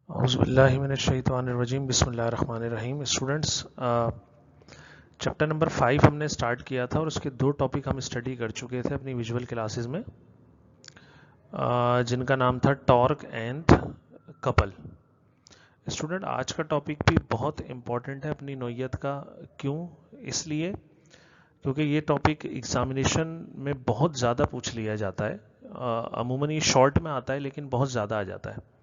औज़ुबिल्लाहिमिनश्शैतानिर्रजीम बिस्मिल्लाहिर्रहमानिर्रहीम। Students, chapter number 5 हमने start किया था और उसके 2 टॉपिक हम स्टडी कर चुके थे अपनी विजुअल क्लासेस में, जिनका नाम था टॉर्क एंड कपल। स्टूडेंट, आज का टॉपिक भी बहुत इम्पॉर्टेंट है अपनी नोयत का। क्यों? इसलिए क्योंकि ये टॉपिक एग्जामिनेशन में बहुत ज़्यादा पूछ लिया जाता है। अमूमन ये शॉर्ट में आता है लेकिन बहुत ज़्यादा आ जाता है।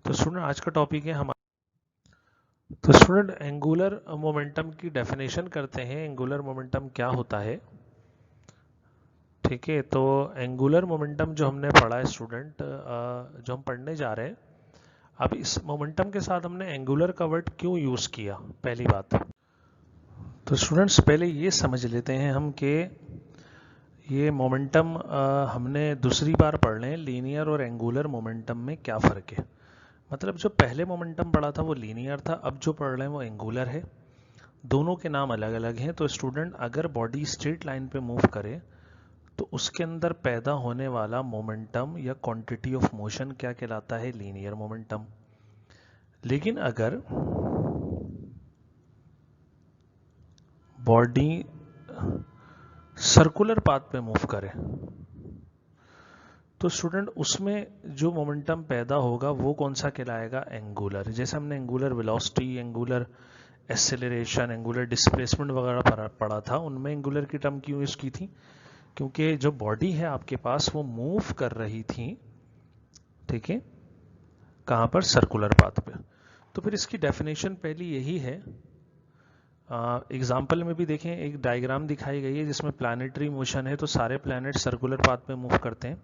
तो स्टूडेंट, आज का टॉपिक है हमारा। तो स्टूडेंट, एंगुलर मोमेंटम की डेफिनेशन करते हैं। एंगुलर मोमेंटम क्या होता है? ठीक है, तो एंगुलर मोमेंटम जो हमने पढ़ा है स्टूडेंट, जो हम पढ़ने जा रहे हैं, अब इस मोमेंटम के साथ हमने एंगुलर का वर्ड क्यों यूज़ किया, पहली बात। तो स्टूडेंट्स, पहले ये समझ लेते हैं हम कि ये मोमेंटम हमने दूसरी बार पढ़ रहे हैं, लीनियर और एंगुलर मोमेंटम में क्या फ़र्क है। मतलब जो पहले मोमेंटम पढ़ा था वो लीनियर था, अब जो पढ़ रहे हैं वो एंगुलर है। दोनों के नाम अलग अलग हैं। तो स्टूडेंट, अगर बॉडी स्ट्रेट लाइन पे मूव करे तो उसके अंदर पैदा होने वाला मोमेंटम या क्वांटिटी ऑफ मोशन क्या कहलाता है? Linear momentum. लेकिन अगर बॉडी सर्कुलर पाथ पे मूव करे तो स्टूडेंट उसमें जो मोमेंटम पैदा होगा वो कौन सा कहलाएगा? एंगुलर। जैसे हमने angular velocity, angular acceleration, angular displacement वगैरह पढ़ा था, उनमें एंगुलर की टर्म क्यों यूज की थी? क्योंकि जो बॉडी है आपके पास वो मूव कर रही थी, ठीक है, कहां पर? सर्कुलर पाथ पे। तो फिर इसकी डेफिनेशन पहली यही है। एग्जाम्पल में भी देखें, एक डायग्राम दिखाई गई है जिसमें प्लानिटरी मोशन है, तो सारे प्लैनेट सर्कुलर पाथ पे मूव करते हैं,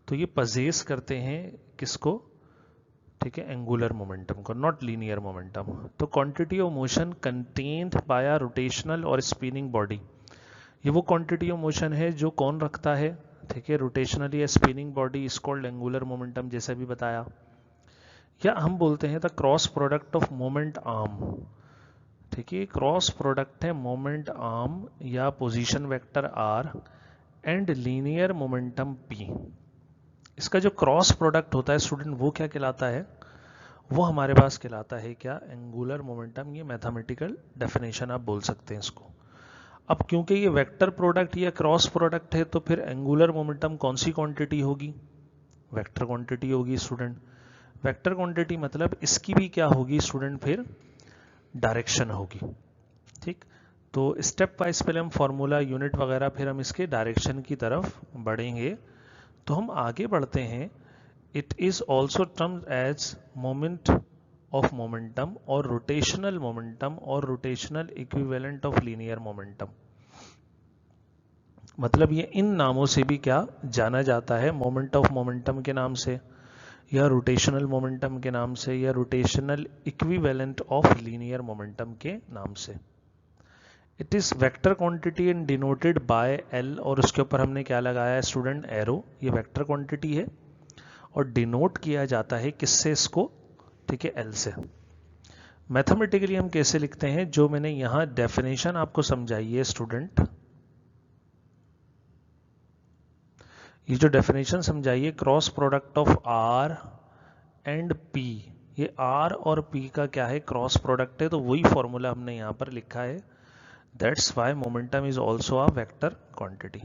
तो ये पजेस करते हैं किसको? ठीक है, एंगुलर मोमेंटम को, नॉट लीनियर मोमेंटम। तो quantity of motion contained by a rotational और स्पिनिंग बॉडी, ये वो क्वांटिटी ऑफ मोशन है जो कौन रखता है? ठीक है, रोटेशनल या spinning body is called angular momentum, जैसे भी बताया। या हम बोलते हैं the cross product of moment arm. ठीक है, क्रॉस प्रोडक्ट है मोमेंट आर्म या position vector R and linear momentum P. इसका जो क्रॉस प्रोडक्ट होता है स्टूडेंट, वो क्या कहलाता है? वो हमारे पास कहलाता है क्या? Angular momentum. ये मैथमेटिकल डेफिनेशन आप बोल सकते हैं इसको। अब क्योंकि ये वेक्टर प्रोडक्ट या क्रॉस प्रोडक्ट है, तो फिर एंगुलर मोमेंटम कौन सी क्वांटिटी होगी? वेक्टर क्वांटिटी होगी स्टूडेंट। वेक्टर क्वांटिटी मतलब इसकी भी क्या होगी स्टूडेंट? फिर डायरेक्शन होगी। ठीक, तो स्टेप वाइज पहले हम फॉर्मूला, यूनिट वगैरह, फिर हम इसके डायरेक्शन की तरफ बढ़ेंगे। तो हम आगे बढ़ते हैं। It is also termed as moment of momentum और रोटेशनल मोमेंटम और rotational equivalent of linear momentum. मतलब ये इन नामों से भी क्या जाना जाता है? मोमेंट ऑफ मोमेंटम के नाम से, या रोटेशनल मोमेंटम के नाम से, या rotational equivalent of linear momentum के नाम से। It is vector quantity and denoted by L, और उसके ऊपर हमने क्या लगाया है स्टूडेंट? एरो। ये वेक्टर क्वांटिटी है और डिनोट किया जाता है किससे? इसको, ठीक है, एल से। मैथमेटिकली हम कैसे लिखते हैं? जो मैंने यहां डेफिनेशन आपको समझाई है स्टूडेंट, ये जो डेफिनेशन समझाई है, cross product of R and P, ये आर और पी का क्या है? क्रॉस प्रोडक्ट है। तो वही फॉर्मूला हमने यहां पर लिखा है। That's why momentum is also a vector quantity.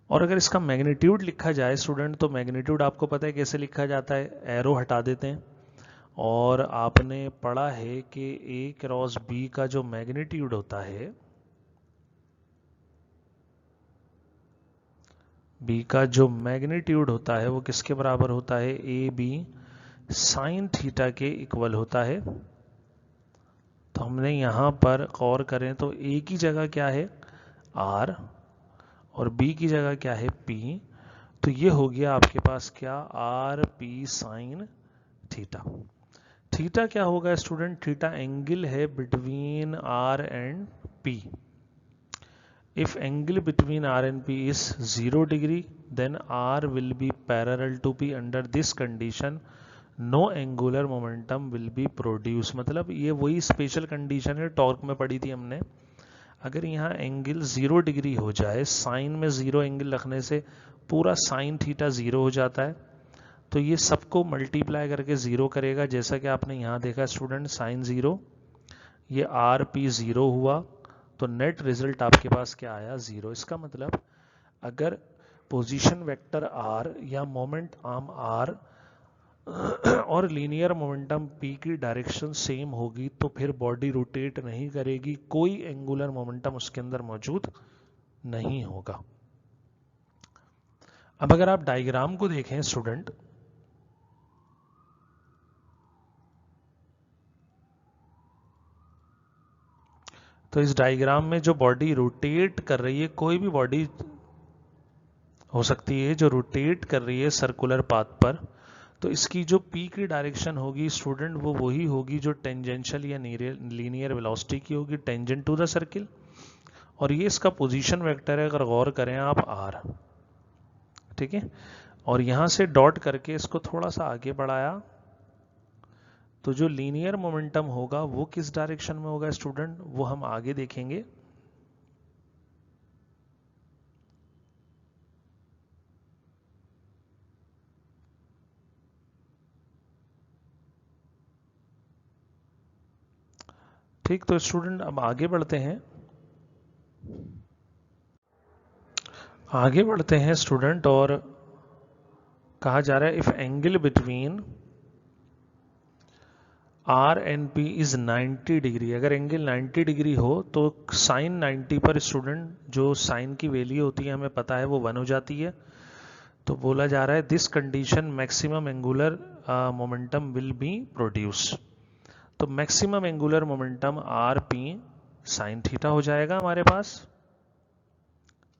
और अगर इसका मैग्नीट्यूड लिखा जाए स्टूडेंट, तो मैग्नीट्यूड आपको पता है कैसे लिखा जाता है? एरो हटा देते हैं, और आपने पढ़ा है कि ए क्रॉस बी का जो मैग्नीट्यूड होता है, बी का जो मैग्नीट्यूड होता है वो किसके बराबर होता है? ए बी साइन थीटा के इक्वल होता है। तो हमने यहां पर गौर करें तो ए की जगह क्या है? आर, और बी की जगह क्या है? पी। तो ये हो गया आपके पास क्या? R P sine theta. Theta क्या होगा स्टूडेंट? थीटा एंगल है between R and P. If angle between R and P is 0 degree, then R will be parallel to P. Under this condition, no angular momentum will be produced. मतलब ये वही special condition है, torque में पढ़ी थी हमने। अगर यहाँ एंगल 0 डिग्री हो जाए, साइन में 0 एंगल रखने से पूरा साइन थीटा 0 हो जाता है, तो ये सबको मल्टीप्लाई करके 0 करेगा, जैसा कि आपने यहाँ देखा स्टूडेंट, साइन 0, ये आर पी 0 हुआ, तो नेट रिजल्ट आपके पास क्या आया, 0। इसका मतलब अगर पोजीशन वेक्टर आर या मोमेंट आर्म आर और लीनियर मोमेंटम p की डायरेक्शन सेम होगी तो फिर बॉडी रोटेट नहीं करेगी, कोई एंगुलर मोमेंटम उसके अंदर मौजूद नहीं होगा। अब अगर आप डायग्राम को देखें स्टूडेंट, तो इस डायग्राम में जो बॉडी रोटेट कर रही है, कोई भी बॉडी हो सकती है जो रोटेट कर रही है सर्कुलर पाथ पर, तो इसकी जो p की डायरेक्शन होगी स्टूडेंट वो वही होगी जो टेंजेंशियल या लीनियर वेलोसिटी की होगी, टेंजेंट टू द सर्किल। और ये इसका पोजीशन वेक्टर है, अगर गौर करें आप r, ठीक है। और यहां से डॉट करके इसको थोड़ा सा आगे बढ़ाया, तो जो लीनियर मोमेंटम होगा वो किस डायरेक्शन में होगा स्टूडेंट, वो हम आगे देखेंगे। ठीक, तो स्टूडेंट अब आगे बढ़ते हैं, स्टूडेंट, और कहा जा रहा है if angle between R and P is 90 degree, अगर एंगल 90 डिग्री हो तो साइन 90 पर स्टूडेंट जो साइन की वैल्यू होती है हमें पता है वो 1 हो जाती है। तो बोला जा रहा है this condition maximum angular momentum will be produce. तो maximum angular momentum R P sine theta हो जाएगा हमारे पास,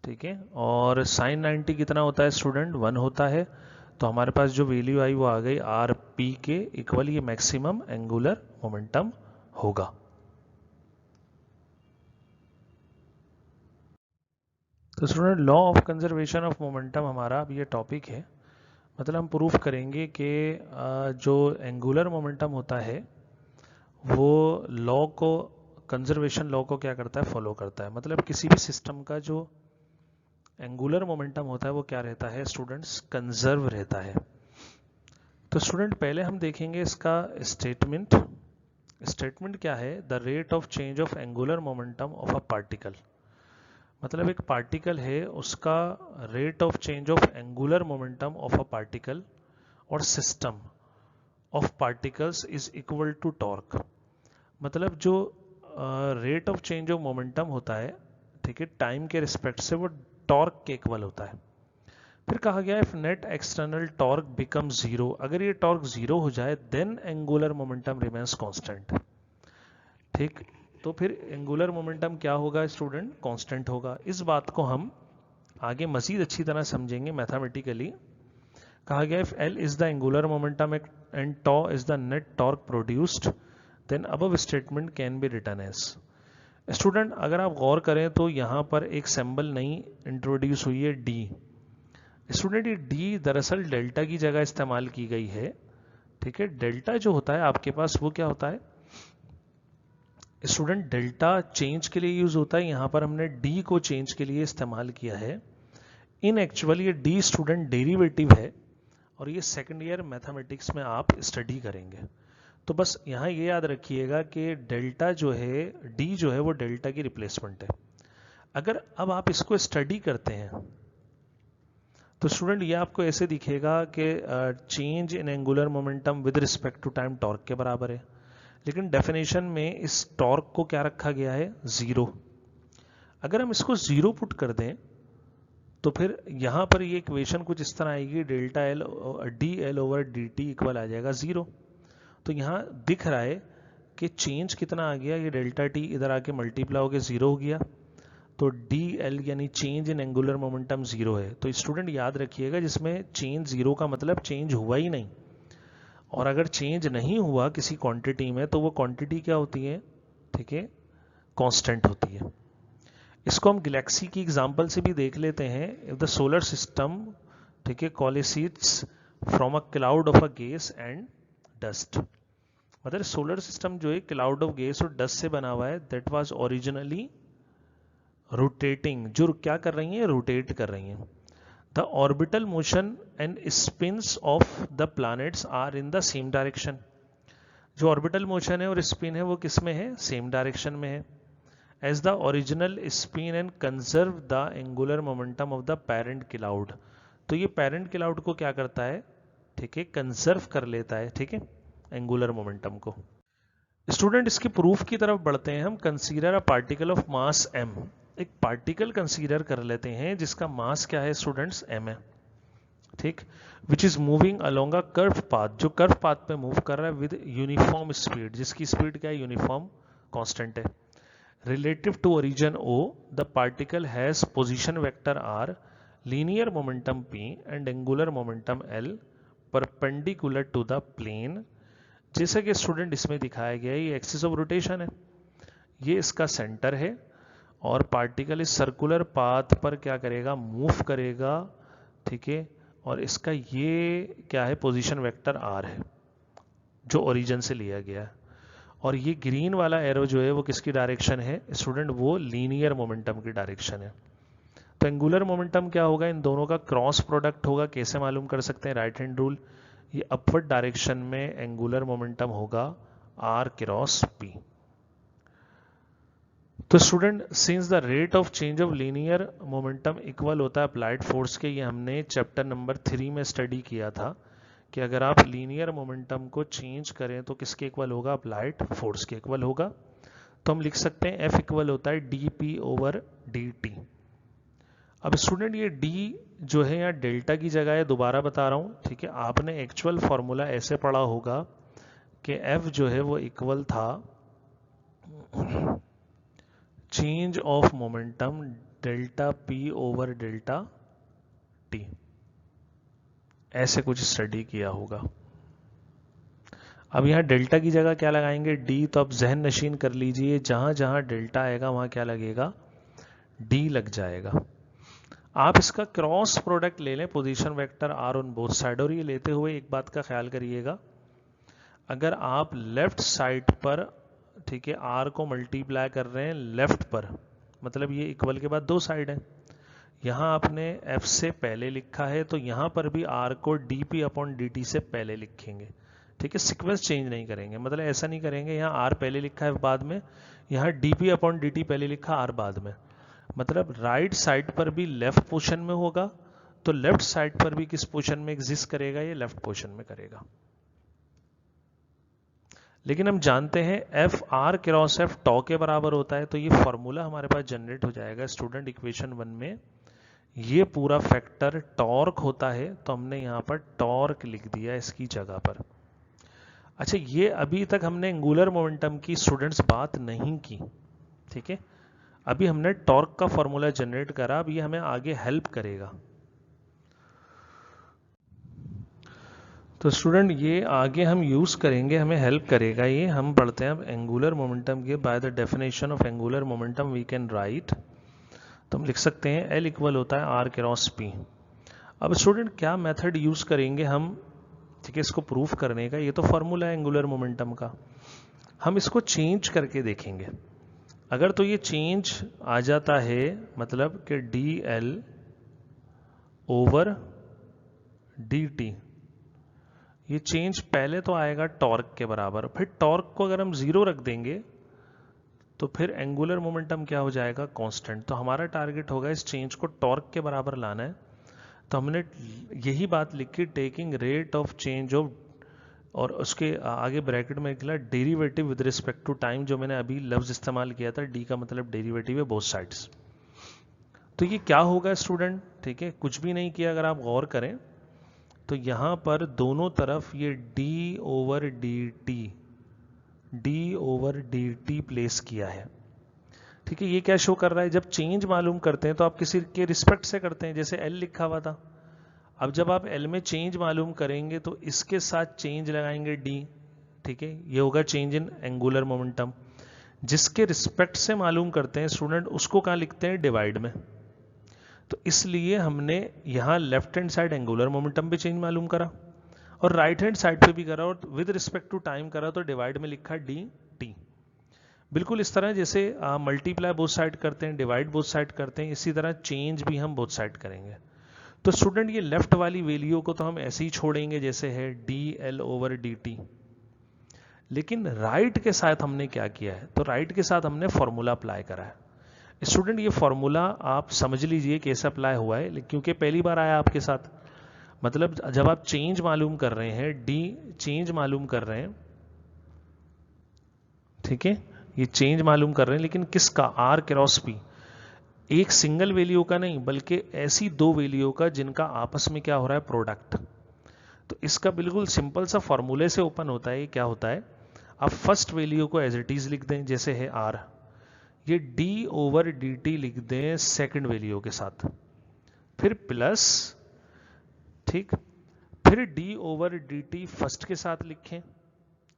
ठीक है। और साइन 90 कितना होता है स्टूडेंट, 1 होता है। तो हमारे पास जो वैल्यू आई वो आ गई आर पी के इक्वल, ये मैक्सिमम एंगुलर मोमेंटम होगा। तो student law of conservation of momentum हमारा अब ये टॉपिक है, मतलब हम प्रूफ करेंगे कि जो एंगुलर मोमेंटम होता है वो लॉ को, कंजर्वेशन लॉ को क्या करता है, फॉलो करता है। मतलब किसी भी सिस्टम का जो एंगुलर मोमेंटम होता है वो क्या रहता है स्टूडेंट्स, कंजर्व रहता है। तो स्टूडेंट पहले हम देखेंगे इसका स्टेटमेंट। स्टेटमेंट क्या है, the rate of change of angular momentum of a particle. मतलब एक पार्टिकल है, उसका rate of change of angular momentum of a particle और system of particles is equal to torque. मतलब जो rate of change of momentum होता है, ठीक है, टाइम के रिस्पेक्ट से वो टॉर्क के इक्वल होता है। फिर कहा गया if net external torque become 0, अगर ये टॉर्क 0 हो जाए then angular momentum remains constant. ठीक, तो फिर एंगुलर मोमेंटम क्या होगा स्टूडेंट, कांस्टेंट होगा। इस बात को हम आगे मजीद अच्छी तरह समझेंगे मैथमेटिकली। कहा गया if L is the angular momentum and tau is the net torque produced then above statement can be written as. Student अगर आप गौर करें तो यहां पर एक सिंबल नई इंट्रोड्यूस हुई है D। स्टूडेंट ये D दरअसल डेल्टा की जगह इस्तेमाल की गई है, ठीक है। डेल्टा जो होता है आपके पास वो क्या होता है स्टूडेंट, डेल्टा चेंज के लिए यूज होता है, यहां पर हमने D को चेंज के लिए इस्तेमाल किया है। इन एक्चुअल ये D स्टूडेंट डेरिवेटिव है और ये सेकंड ईयर मैथमेटिक्स में आप स्टडी करेंगे। तो बस यहाँ ये याद रखिएगा कि डेल्टा जो है, D जो है वो डेल्टा की रिप्लेसमेंट है। अगर अब आप इसको स्टडी करते हैं तो स्टूडेंट ये आपको ऐसे दिखेगा कि change in angular momentum with respect to time torque के बराबर है, लेकिन डेफिनेशन में इस टॉर्क को क्या रखा गया है, 0। अगर हम इसको 0 पुट कर दें तो फिर यहां पर ये इक्वेशन कुछ इस तरह आएगी, delta L D L over D T equal आ जाएगा 0। तो यहां दिख रहा है कि चेंज कितना आ गया, ये डेल्टा टी इधर आके मल्टीप्लाई होकर 0 हो गया, तो डी एल यानी चेंज इन एंगुलर मोमेंटम 0 है। तो स्टूडेंट याद रखिएगा जिसमें चेंज 0 का मतलब चेंज हुआ ही नहीं, और अगर चेंज नहीं हुआ किसी क्वांटिटी में तो वो क्वांटिटी क्या होती है, ठीक है, कांस्टेंट होती है। इसको हम गैलेक्सी की एग्जांपल से भी देख लेते हैं। इफ द सोलर सिस्टम, ठीक है, coalesced from a cloud of a gas and dust. मतलब सोलर सिस्टम जो है क्लाउड ऑफ गैस और डस्ट से बना हुआ है, दैट वाज ओरिजिनली रोटेटिंग, जो क्या कर रही है, रोटेट कर रही हैं। The orbital motion and spins of the planets are in the same direction. जो ऑर्बिटल मोशन है और स्पिन है वो किस में है, सेम डायरेक्शन में है। As the original spin and conserve the angular momentum of the parent cloud. तो ये पेरेंट क्लाउड को क्या करता है, ठीक है, कंजर्व कर लेता है, ठीक है, एंगुलर मोमेंटम को। स्टूडेंट इसकी प्रूफ की तरफ बढ़ते हैं हम। Consider a particle of mass m। एक पार्टिकल कंसीडर कर लेते हैं जिसका मास क्या है स्टूडेंट्स, m है, ठीक, which is moving along a curve path, जो कर्व पाथ पे मूव कर रहा है विद यूनिफॉर्म स्पीड, जिसकी स्पीड क्या है, यूनिफॉर्म कांस्टेंट है। Relative to origin O, the particle has position vector r, linear momentum p and angular momentum l perpendicular to the plane. जैसे कि स्टूडेंट इसमें दिखाया गया है, ये एक्सिस ऑफ रोटेशन है, ये इसका सेंटर है और पार्टिकल इस सर्कुलर पाथ पर क्या करेगा, मूव करेगा, ठीक है, और इसका ये क्या है, पोजीशन वेक्टर r है जो ओरिजिन से लिया गया है। और ये ग्रीन वाला एरो जो है वो किसकी डायरेक्शन है स्टूडेंट, वो लीनियर मोमेंटम की डायरेक्शन है। तो एंगुलर मोमेंटम क्या होगा, इन दोनों का क्रॉस प्रोडक्ट होगा। कैसे मालूम कर सकते हैं, राइट हैंड रूल, ये अपवर्ड डायरेक्शन में एंगुलर मोमेंटम होगा r क्रॉस p। तो student since the rate of change of linear momentum equal होता है अप्लाइड फोर्स के, ये हमने चैप्टर नंबर 3 में स्टडी किया था कि अगर आप लीनियर मोमेंटम को चेंज करें तो किसके इक्वल होगा, अप्लाइड फोर्स के इक्वल होगा। तो हम लिख सकते हैं F इक्वल होता है dp ओवर dt। अब स्टूडेंट ये d जो है यहाँ डेल्टा की जगह है, दोबारा बता रहा हूँ, ठीक है, आपने एक्चुअल फॉर्मूला ऐसे पढ़ा होगा कि F जो है वो इक्वल था change of momentum delta p over delta t, ऐसे कुछ स्टडी किया होगा। अब यहाँ डेल्टा की जगह क्या लगाएंगे, d, तो आप जहन नशीन कर लीजिए, जहां जहां डेल्टा आएगा वहां क्या लगेगा, d लग जाएगा। आप इसका क्रॉस प्रोडक्ट ले लें, position vector r on both side. और ये लेते हुए एक बात का ख्याल करिएगा, अगर आप लेफ्ट साइड पर, ठीक है, r को मल्टीप्लाई कर रहे हैं लेफ्ट पर, मतलब ये इक्वल के बाद दो साइड है, यहाँ आपने f से पहले लिखा है तो यहाँ पर भी r को dp अपॉन dt से पहले लिखेंगे, ठीक है, सीक्वेंस चेंज नहीं करेंगे, मतलब ऐसा नहीं करेंगे यहाँ r पहले लिखा है बाद में, यहाँ dp अपॉन dt पहले लिखा r बाद में, मतलब राइट साइड पर भी लेफ्ट पोर्शन में होगा तो लेफ्ट साइड पर भी किस पोर्शन में एग्जिस्ट करेगा, ये लेफ्ट पोर्शन में करेगा। लेकिन हम जानते हैं एफ आर क्रॉस एफ टॉ के बराबर होता है, तो ये फॉर्मूला हमारे पास जनरेट हो जाएगा स्टूडेंट इक्वेशन 1 में, ये पूरा फैक्टर टॉर्क होता है, तो हमने यहाँ पर टॉर्क लिख दिया इसकी जगह पर। अच्छा, ये अभी तक हमने एंगुलर मोमेंटम की स्टूडेंट्स बात नहीं की, ठीक है, अभी हमने टॉर्क का फॉर्मूला जनरेट करा, अब ये हमें आगे हेल्प करेगा। तो स्टूडेंट ये आगे हम यूज करेंगे, हमें हेल्प करेगा ये। हम पढ़ते हैं अब एंगुलर मोमेंटम के, by the definition of angular momentum we can write, तो हम लिख सकते हैं एल इक्वल होता है आर क्रॉस पी। अब स्टूडेंट क्या मेथड यूज करेंगे हम, ठीक है, इसको प्रूफ करने का, ये तो फॉर्मूला है एंगुलर मोमेंटम का, हम इसको चेंज करके देखेंगे। अगर तो ये चेंज आ जाता है, मतलब कि D L over D T, ये चेंज पहले तो आएगा टॉर्क के बराबर, फिर टॉर्क को अगर हम जीरो रख देंगे तो फिर एंगुलर मोमेंटम क्या हो जाएगा, कांस्टेंट। तो हमारा टारगेट होगा इस चेंज को टॉर्क के बराबर लाना है, तो हमने यही बात लिखी, taking rate of change of, और उसके आगे ब्रैकेट में निकला derivative with respect to time, जो मैंने अभी लफ्ज इस्तेमाल किया था, डी का मतलब डेरिवेटिव है बोथ साइड्स। तो ये क्या होगा स्टूडेंट, ठीक है, कुछ भी नहीं किया, अगर आप गौर करें तो यहां पर दोनों तरफ ये d over D T place किया है, ठीक है। ये क्या शो कर रहा है, जब चेंज मालूम करते हैं तो आप किसी के रिस्पेक्ट से करते हैं, जैसे l लिखा हुआ था, अब जब आप l में चेंज मालूम करेंगे तो इसके साथ चेंज लगाएंगे d, ठीक है, ये होगा चेंज इन एंगुलर मोमेंटम। जिसके रिस्पेक्ट से मालूम करते हैं स्टूडेंट, उसको कहाँ लिखते हैं, डिवाइड में। तो इसलिए हमने यहाँ left hand side angular momentum पे चेंज मालूम करा और राइट हैंड साइड पे भी करा और विद रिस्पेक्ट टू टाइम करा, तो डिवाइड में लिखा डी टी। बिल्कुल इस तरह जैसे मल्टीप्लाई बोथ साइड करते हैं, डिवाइड बोथ साइड करते हैं, इसी तरह चेंज भी हम बोथ साइड करेंगे। तो स्टूडेंट ये लेफ्ट वाली वैल्यू को तो हम ऐसे ही छोड़ेंगे जैसे है dl/dt, लेकिन राइट के साथ हमने क्या किया है, तो राइट के साथ हमने फॉर्मूला अप्लाई करा है। स्टूडेंट ये फॉर्मूला आप समझ लीजिए कैसे अप्लाई हुआ है, क्योंकि पहली बार आया आपके साथ। मतलब जब आप चेंज मालूम कर रहे हैं, चेंज मालूम कर रहे हैं, ठीक है, ये चेंज मालूम कर रहे हैं, लेकिन किसका, आर क्रॉस पी, एक सिंगल वैल्यू का नहीं बल्कि ऐसी दो वैल्यू का जिनका आपस में क्या हो रहा है, प्रोडक्ट। तो इसका बिल्कुल सिंपल सा फॉर्मूले से ओपन होता है। क्या होता है, आप फर्स्ट वैल्यू को एज इट इज लिख दें, जैसे है आर, ये d/dt लिख दें सेकंड वैल्यू के साथ, फिर प्लस, ठीक, फिर d/dt फर्स्ट के साथ लिखें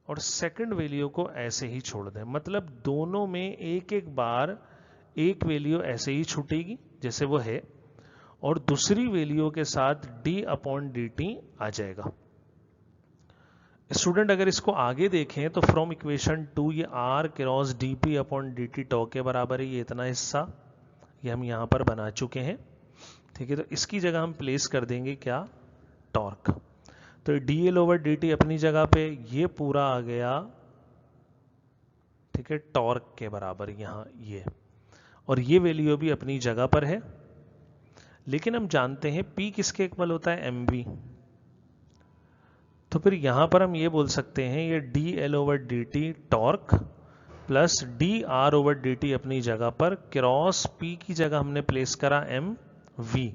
और सेकंड वैल्यू को ऐसे ही छोड़ दें। मतलब दोनों में एक एक बार एक वैल्यू ऐसे ही छूटेगी जैसे वो है, और दूसरी वैल्यू के साथ d/dt आ जाएगा। स्टूडेंट अगर इसको आगे देखें तो फ्रॉम इक्वेशन 2 ये r क्रॉस dp/dt टॉर्क के बराबर है। ये इतना हिस्सा ये हम यहां पर बना चुके हैं, ठीक है। तो इसकी जगह हम प्लेस कर देंगे क्या, टॉर्क। तो dl/dt अपनी जगह पे, ये पूरा आ गया, ठीक है, टॉर्क के बराबर यहां ये, और ये वैल्यू भी अपनी जगह पर है। लेकिन हम जानते हैं P किसके इक्वल होता है, mv। तो फिर यहां पर हम ये बोल सकते हैं ये dl/dt टॉर्क प्लस dr/dt अपनी जगह पर, क्रॉस P की जगह हमने प्लेस करा mv।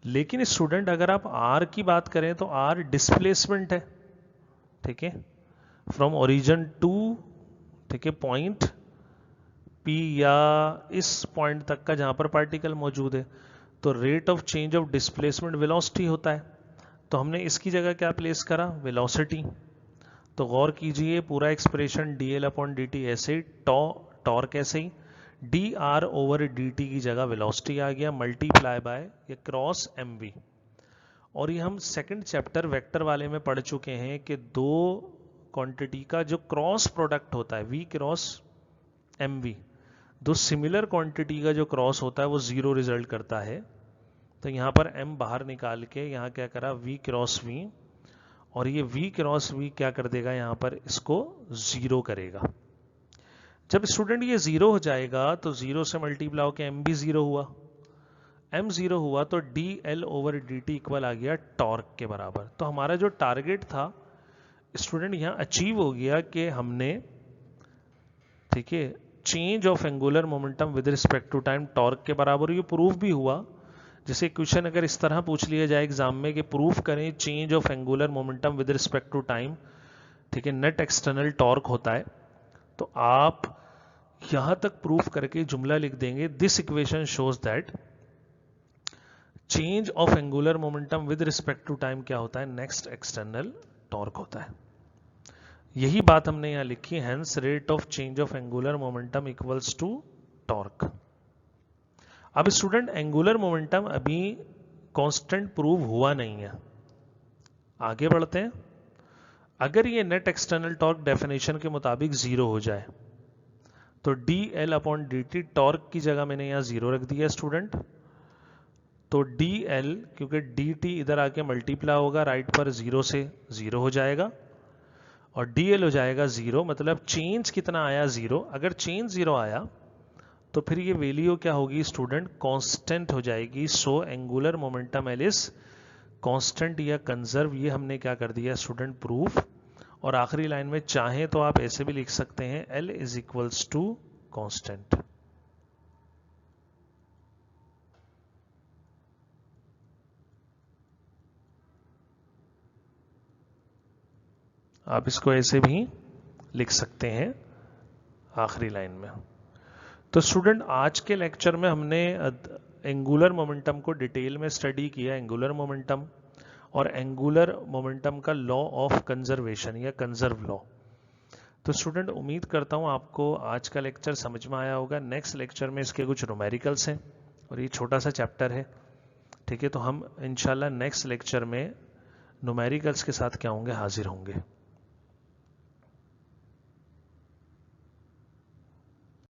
लेकिन स्टूडेंट अगर आप r की बात करें तो r डिस्प्लेसमेंट है, ठीक है, फ्रॉम ओरिजिन टू, ठीक है, पॉइंट P या इस पॉइंट तक का जहां पर पार्टिकल मौजूद है। तो rate of change of displacement velocity होता है, तो हमने इसकी जगह क्या प्लेस करा, वेलोसिटी। तो गौर कीजिए पूरा एक्सप्रेशन dl/dt ऐसे, टॉर्क ऐसे ही, dr/dt की जगह वेलोसिटी आ गया, मल्टीप्लाई बाय ये क्रॉस mv। और ये हम सेकंड चैप्टर वेक्टर वाले में पढ़ चुके हैं कि दो क्वांटिटी का जो क्रॉस प्रोडक्ट होता है v क्रॉस mv, दो सिमिलर क्वांटिटी का जो क्रॉस होता है वो जीरो रिजल्ट करता है। तो यहां पर m बाहर निकाल के यहां क्या करा, v क्रॉस v, और ये v क्रॉस v क्या कर देगा, यहां पर इसको जीरो करेगा। जब स्टूडेंट ये जीरो हो जाएगा तो जीरो से मल्टीप्लाई होकर m भी जीरो हुआ, m जीरो हुआ तो dl/dt इक्वल आ गया टॉर्क के बराबर। तो हमारा जो टारगेट था स्टूडेंट यहां अचीव हो गया कि हमने, ठीक है, change of angular momentum with respect to time torque के बराबर। ये प्रूफ भी हुआ। जैसे क्वेश्चन अगर इस तरह पूछ लिया जाए एग्जाम में कि प्रूफ करें change of angular momentum with respect to time, ठीक है, नेट एक्सटर्नल टॉर्क होता है, तो आप यहां तक प्रूफ करके जुमला लिख देंगे, this equation shows that change of angular momentum with respect to time क्या होता है, नेक्स्ट एक्सटर्नल टॉर्क होता है। यही बात हमने यहां लिखी, hence rate of change of angular momentum equals to torque. अब स्टूडेंट एंगुलर मोमेंटम अभी कांस्टेंट प्रूव हुआ नहीं है, आगे बढ़ते हैं। अगर ये नेट एक्सटर्नल टॉर्क डेफिनेशन के मुताबिक जीरो हो जाए तो dl/dt टॉर्क की जगह मैंने यहां जीरो रख दिया स्टूडेंट। तो dl, क्योंकि dt इधर आके मल्टीप्लाई होगा राइट पर, जीरो से जीरो हो जाएगा और dl हो जाएगा जीरो। मतलब चेंज कितना आया, जीरो। अगर चेंज जीरो आया तो फिर ये वैल्यू क्या होगी स्टूडेंट, कांस्टेंट हो जाएगी। So angular momentum L is constant या कंजर्व। ये हमने क्या कर दिया स्टूडेंट, प्रूफ। और आखिरी लाइन में चाहें तो आप ऐसे भी लिख सकते हैं, L is equals to constant. आप इसको ऐसे भी लिख सकते हैं आखिरी लाइन में। तो स्टूडेंट आज के लेक्चर में हमने एंगुलर मोमेंटम को डिटेल में स्टडी किया, एंगुलर मोमेंटम और एंगुलर मोमेंटम का लॉ ऑफ कंजर्वेशन या कंजर्व लॉ। तो स्टूडेंट उम्मीद करता हूं आपको आज का लेक्चर समझ में आया होगा। नेक्स्ट लेक्चर में इसके कुछ न्यूमेरिकल्स हैं और ये छोटा सा चैप्टर है, ठीक है। तो हम इंशाल्लाह नेक्स्ट लेक्चर में न्यूमेरिकल्स के साथ क्या होंगे, हाजिर होंगे।